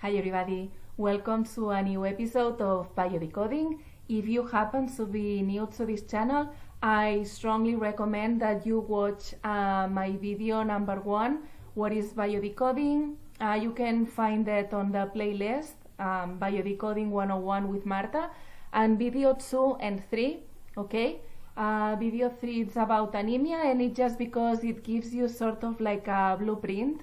Hi everybody, welcome to a new episode of Biodecoding. If you happen to be new to this channel, I strongly recommend that you watch my video number 1, what is Biodecoding. You can find that on the playlist, Biodecoding 101 with Marta, and video 2 and 3, okay? Video 3 is about anemia, and it's just because it gives you sort of like a blueprint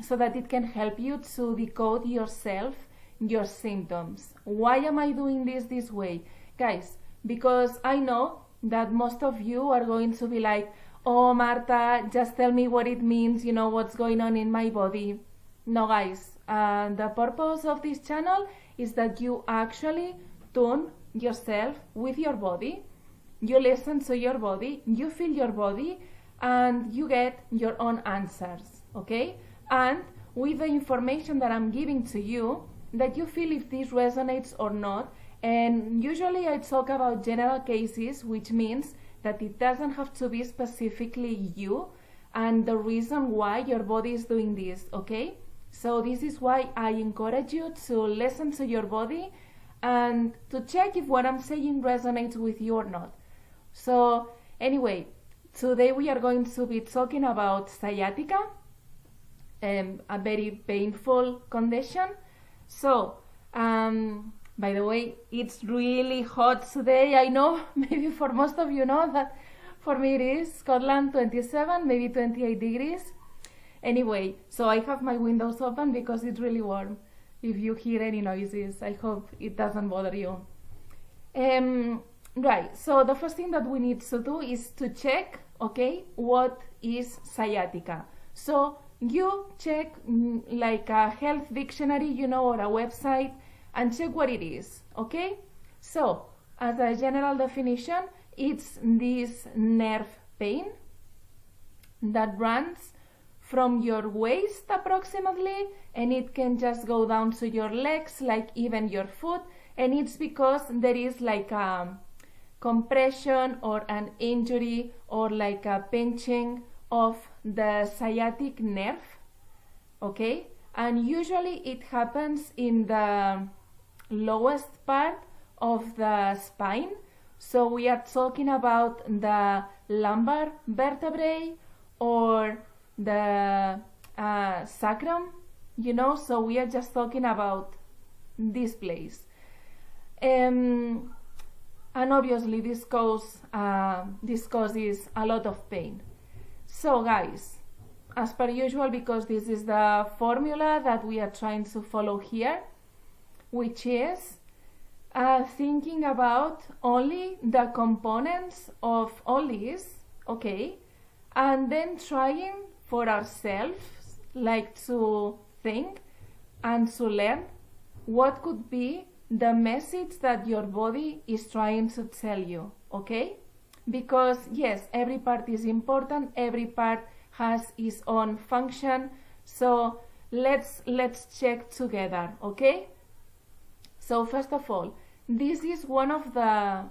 so that it can help you to decode yourself, your symptoms. Why am I doing this way? Guys, because I know that most of you are going to be like, oh Marta, just tell me what it means, you know, what's going on in my body. No guys, the purpose of this channel is that you actually tune yourself with your body, you listen to your body, you feel your body, and you get your own answers, okay? And with the information that I'm giving to you, that you feel if this resonates or not. And usually I talk about general cases, which means that it doesn't have to be specifically you and the reason why your body is doing this, okay? So this is why I encourage you to listen to your body and to check if what I'm saying resonates with you or not. So anyway, today we are going to be talking about sciatica, a very painful condition. So, by the way, it's really hot today. I know, maybe for most of you know that for me it is. Scotland 27, maybe 28 degrees. Anyway, so I have my windows open because it's really warm. If you hear any noises, I hope it doesn't bother you. Right, so the first thing that we need to do is to check, okay, what is sciatica. So you check like a health dictionary, you know, or a website, and check what it is, okay? So as a general definition, it's this nerve pain that runs from your waist approximately, and it can just go down to your legs, like even your foot, and it's because there is like a compression or an injury or like a pinching of the sciatic nerve, okay? And usually it happens in the lowest part of the spine. So we are talking about the lumbar vertebrae or the sacrum, you know, so we are just talking about this place. And obviously this causes a lot of pain. So guys, as per usual, because this is the formula that we are trying to follow here, which is thinking about only the components of all this, okay, and then trying for ourselves like to think and to learn what could be the message that your body is trying to tell you, okay? Because yes, every part is important, every part has its own function, so let's check together, okay? So first of all, this is one of the,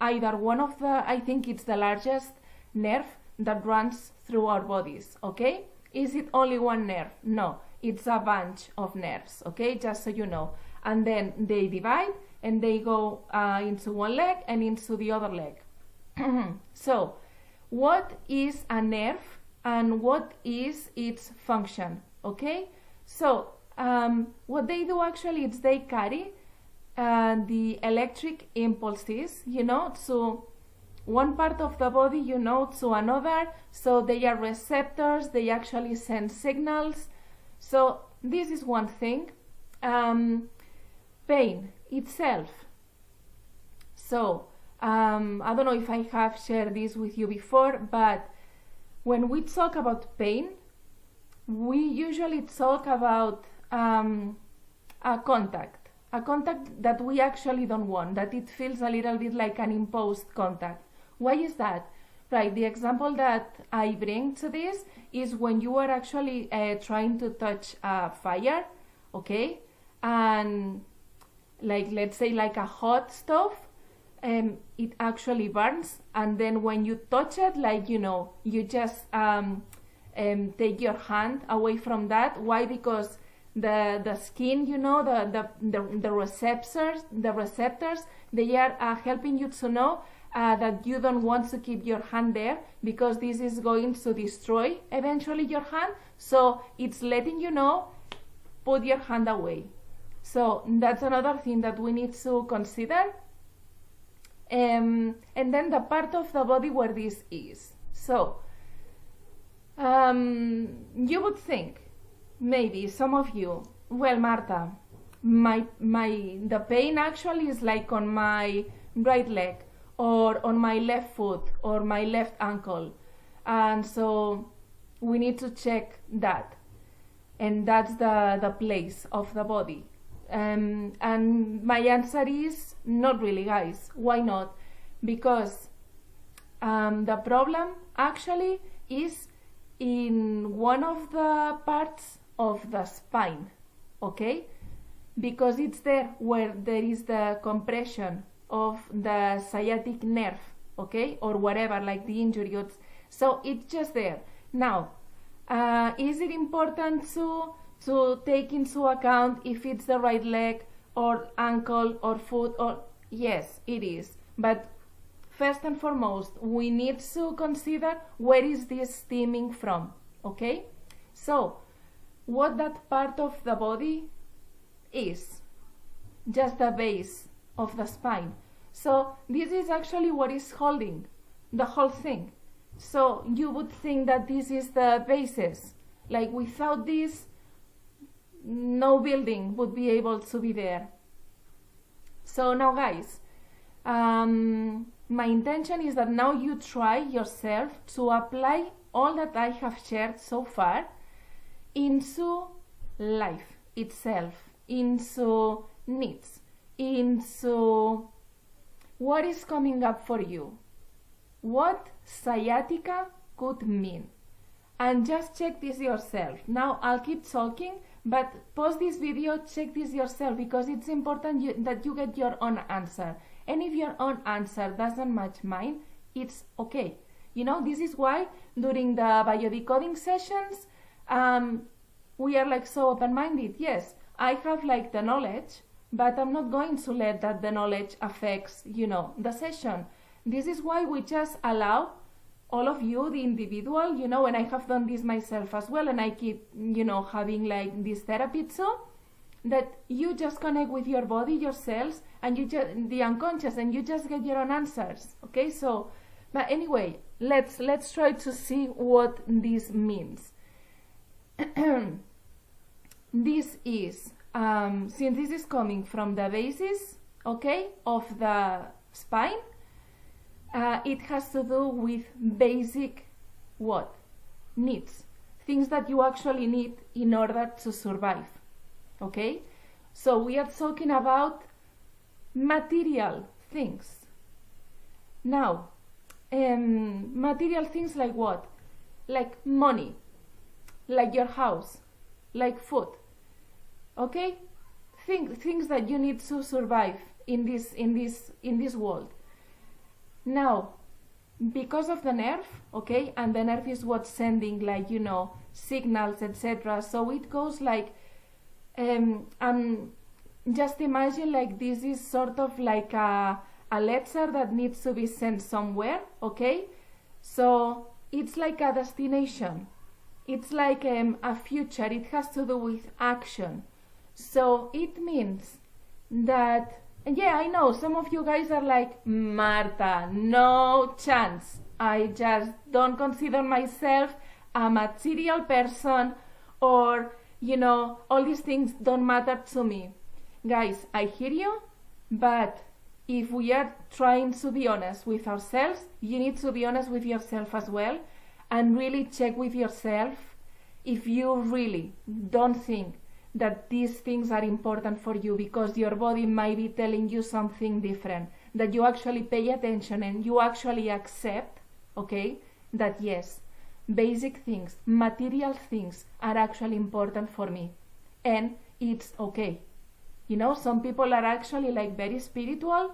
either one of the, I think it's the largest nerve that runs through our bodies, okay? Is it only one nerve? No, it's a bunch of nerves, okay? Just so you know. And then they divide and they go into one leg and into the other leg. So, what is a nerve and what is its function? Okay, so what they do actually is they carry the electric impulses, you know, to one part of the body, you know, to another. So they are receptors, they actually send signals. So this is one thing. Pain itself. So I don't know if I have shared this with you before, but when we talk about pain, we usually talk about a contact that we actually don't want, that it feels a little bit like an imposed contact. Why is that? Right, the example that I bring to this is when you are actually trying to touch fire, okay, and like let's say like a hot stove, it actually burns, and then when you touch it, like, you know, you just take your hand away from that. Why? Because the skin, you know, the receptors, they are helping you to know that you don't want to keep your hand there, because this is going to destroy eventually your hand. So it's letting you know, put your hand away. So that's another thing that we need to consider. And then the part of the body where this is. So you would think, maybe some of you, well, Marta, the pain actually is like on my right leg, or on my left foot, or my left ankle, and so we need to check that, and that's the place of the body. And my answer is not really, guys. Why not? Because the problem actually is in one of the parts of the spine, okay? Because it's there where there is the compression of the sciatic nerve, okay? Or whatever, like the injury. So it's just there. Now, is it important to take into account if it's the right leg or ankle or foot? Or yes, it is. But first and foremost, we need to consider where is this stemming from, okay? So what that part of the body is, just the base of the spine. So this is actually what is holding the whole thing. So you would think that this is the basis, like without this no building would be able to be there. So now, guys, my intention is that now you try yourself to apply all that I have shared so far into life itself, into needs, into what is coming up for you, what sciatica could mean. And just check this yourself. Now I'll keep talking, but pause this video, check this yourself, because it's important that you get your own answer. And if your own answer doesn't match mine, it's okay. You know, this is why during the biodecoding sessions, we are like so open-minded. Yes, I have like the knowledge, but I'm not going to let that the knowledge affects, you know, the session. This is why we just allow all of you, the individual, you know, and I have done this myself as well, and I keep, you know, having like this therapy too, that you just connect with your body, yourselves, and you just, the unconscious, and you just get your own answers, okay? So, but anyway, let's try to see what this means. This is, since this is coming from the basis, okay, of the spine, it has to do with basic what? Needs. Things that you actually need in order to survive. Okay? So we are talking about material things. Now, material things like what? Like money, like your house, like food. Okay? Things that you need to survive in this world. Now, because of the nerve, okay, and the nerve is what's sending, like, you know, signals, etc. So it goes like, just imagine like this is sort of like a letter that needs to be sent somewhere, okay? So it's like a destination. It's like a future. It has to do with action. So it means that, and yeah, I know some of you guys are like, Marta, no chance. I just don't consider myself a material person, or, you know, all these things don't matter to me. Guys, I hear you, but if we are trying to be honest with ourselves, you need to be honest with yourself as well, and really check with yourself if you really don't think that these things are important for you, because your body might be telling you something different, that you actually pay attention and you actually accept, okay, that yes, basic things, material things are actually important for me, and it's okay. You know, some people are actually like very spiritual,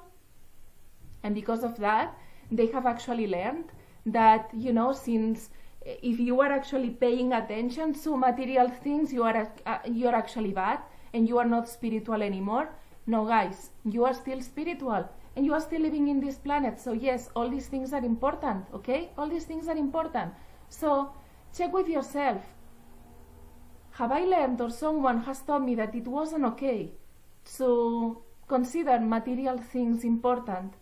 and because of that, they have actually learned that, you know, since if you are actually paying attention to material things, you're actually bad and you are not spiritual anymore. No, guys, you are still spiritual and you are still living in this planet. So yes, all these things are important, okay? All these things are important. So check with yourself. Have I learned, or someone has told me, that it wasn't okay to consider material things important?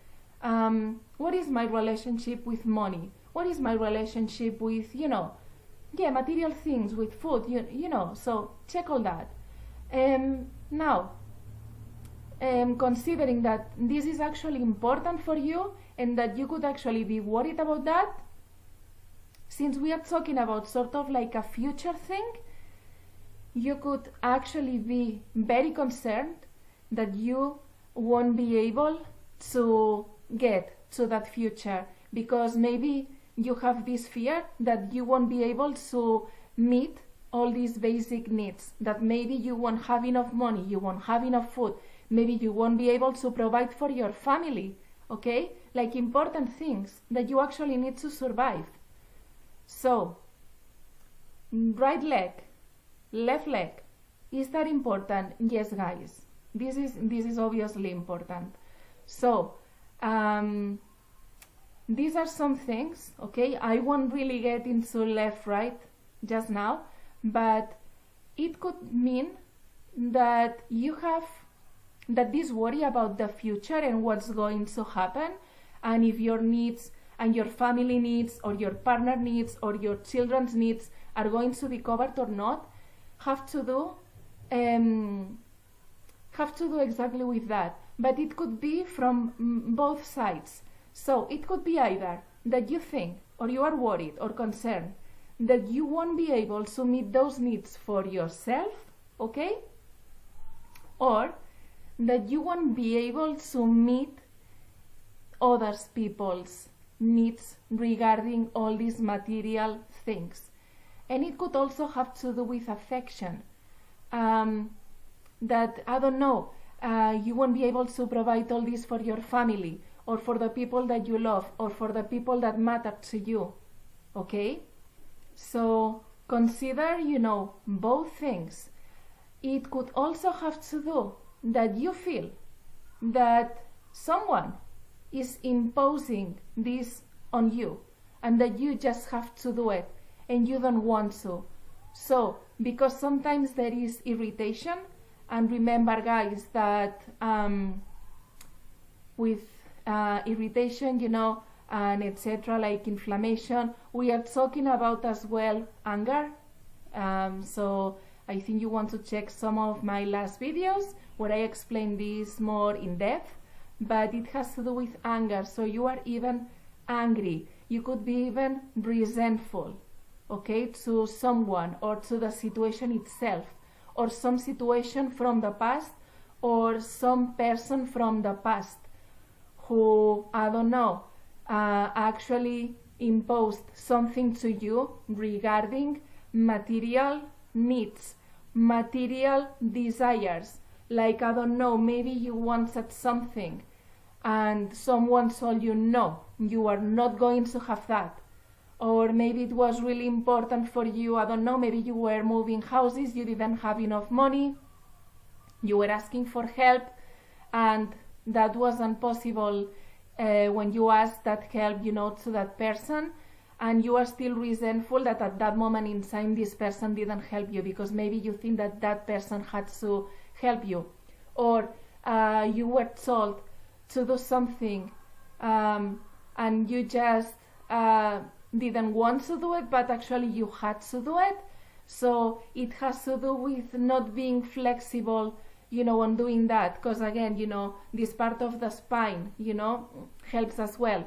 What is my relationship with money? What is my relationship with, material things, with food, so check all that. Now, considering that this is actually important for you and that you could actually be worried about that, since we are talking about sort of like a future thing, you could actually be very concerned that you won't be able to get to that future, because maybe you have this fear that you won't be able to meet all these basic needs, that maybe you won't have enough money, you won't have enough food, maybe you won't be able to provide for your family, okay? Like important things that you actually need to survive. So, right leg, left leg, is that important? Yes, guys, this is obviously important. So, these are some things, okay? I won't really get into left, right just now, but it could mean that you have this worry about the future and what's going to happen, and if your needs and your family needs or your partner needs or your children's needs are going to be covered or not, have to do exactly with that. But it could be from both sides. So it could be either that you think, or you are worried or concerned that you won't be able to meet those needs for yourself, okay? Or that you won't be able to meet other people's needs regarding all these material things. And it could also have to do with affection. That, I don't know, you won't be able to provide all this for your family, or for the people that you love, or for the people that matter to you, okay? So consider, both things. It could also have to do that you feel that someone is imposing this on you and that you just have to do it and you don't want to. So, because sometimes there is irritation, and remember, guys, that with irritation, and etc., like inflammation, we are talking about as well anger. So I think you want to check some of my last videos where I explain this more in depth, but it has to do with anger. So you are even angry, you could be even resentful, okay, to someone or to the situation itself, or some situation from the past, or some person from the past who, I don't know, actually imposed something to you regarding material needs, material desires. Like, I don't know, maybe you wanted something and someone told you, no, you are not going to have that. Or maybe it was really important for you, I don't know, maybe you were moving houses, you didn't have enough money, you were asking for help, and that wasn't possible when you asked that help, to that person, and you are still resentful that at that moment in time this person didn't help you, because maybe you think that that person had to help you. Or you were told to do something and you just didn't want to do it, but actually you had to do it. So it has to do with not being flexible, on doing that, because again, this part of the spine, helps as well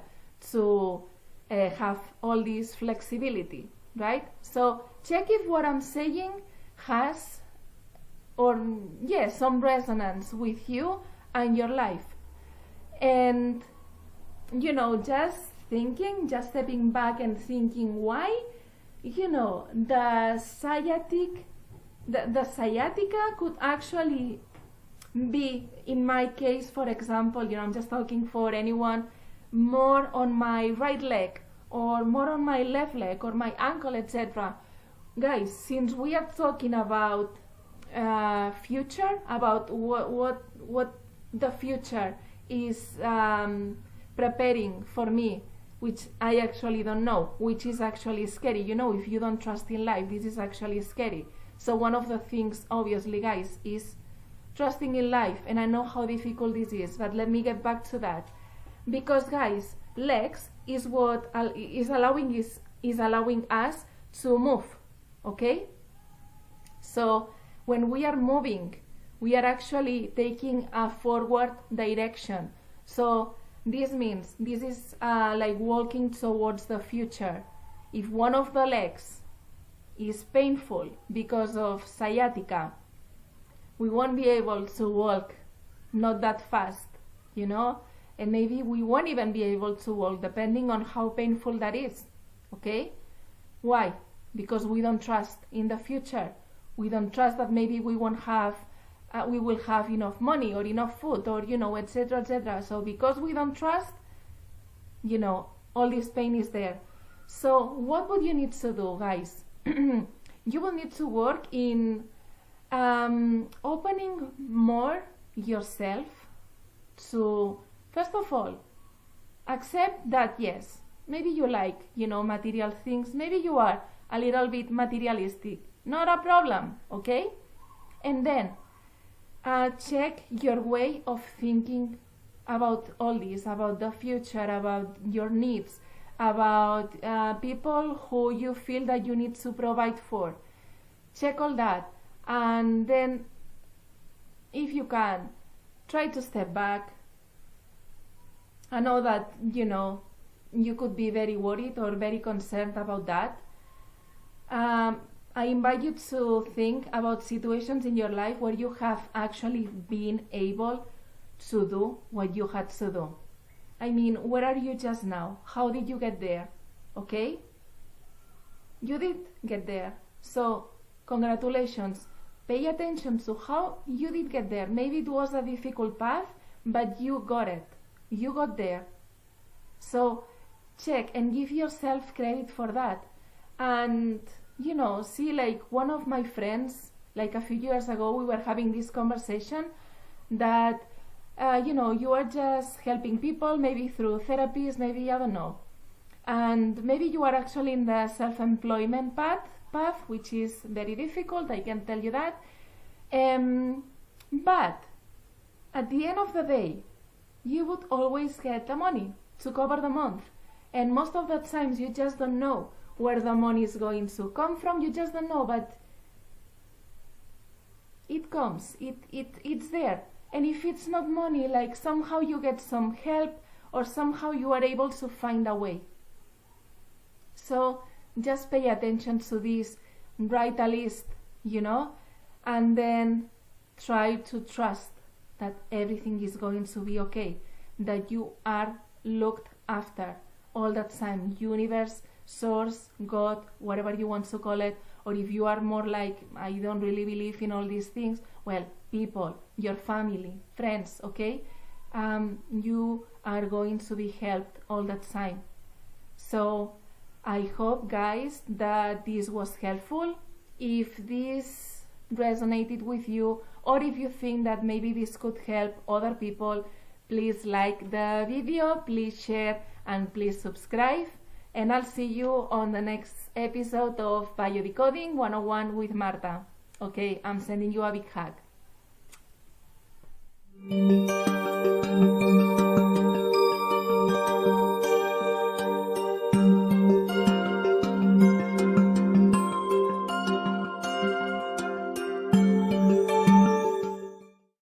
to have all this flexibility, right? So check if what I'm saying has, some resonance with you and your life. And, just stepping back and thinking why, the sciatica could actually be, in my case, for example, I'm just talking for anyone, more on my right leg or more on my left leg or my ankle, etc. Guys, since we are talking about future, about what the future is preparing for me, which I actually don't know, which is actually scary. You know, if you don't trust in life, this is actually scary. So one of the things, obviously, guys, is trusting in life. And I know how difficult this is, but let me get back to that. Because, guys, legs is what is allowing us to move, okay? So when we are moving, we are actually taking a forward direction. So this means this is like walking towards the future. If one of the legs is painful because of sciatica, we won't be able to walk not that fast, you know, and maybe we won't even be able to walk depending on how painful that is, okay? Why? Because we don't trust in the future. We don't trust that maybe we won't have we will have enough money or enough food, or, you know, etc., etc. So because we don't trust, you know, all this pain is there. So what would you need to do, guys? You will need to work in opening more yourself to, first of all, accept that yes, maybe you like, you know, material things, maybe you are a little bit materialistic, not a problem, okay? And then check your way of thinking about all this, about the future, about your needs, about people who you feel that you need to provide for. Check all that, and then if you can, try to step back. I know that, you know, you could be very worried or very concerned about that. I invite you to think about situations in your life where you have actually been able to do what you had to do. I mean, where are you just now? How did you get there? Okay? You did get there. So, congratulations. Pay attention to how you did get there. Maybe it was a difficult path, but you got it. You got there. So, check and give yourself credit for that. And, you know, see, like one of my friends, like a few years ago, we were having this conversation that, you know, you are just helping people, maybe through therapies, maybe, I don't know. And maybe you are actually in the self-employment path, which is very difficult, I can tell you that. But at the end of the day, you would always get the money to cover the month. And most of the times you just don't know where the money is going to come from. You just don't know, but it comes, it's there. And if it's not money, like somehow you get some help, or somehow you are able to find a way. So just pay attention to this, write a list, you know, and then try to trust that everything is going to be okay, that you are looked after all the time. Universe, source, God, whatever you want to call it, or if you are more like, I don't really believe in all these things, well, people, your family, friends, okay? You are going to be helped all the time. So I hope, guys, that this was helpful. If this resonated with you, or if you think that maybe this could help other people, please like the video, please share, and please subscribe. And I'll see you on the next episode of Biodecoding 101 with Marta. Okay, I'm sending you a big hug.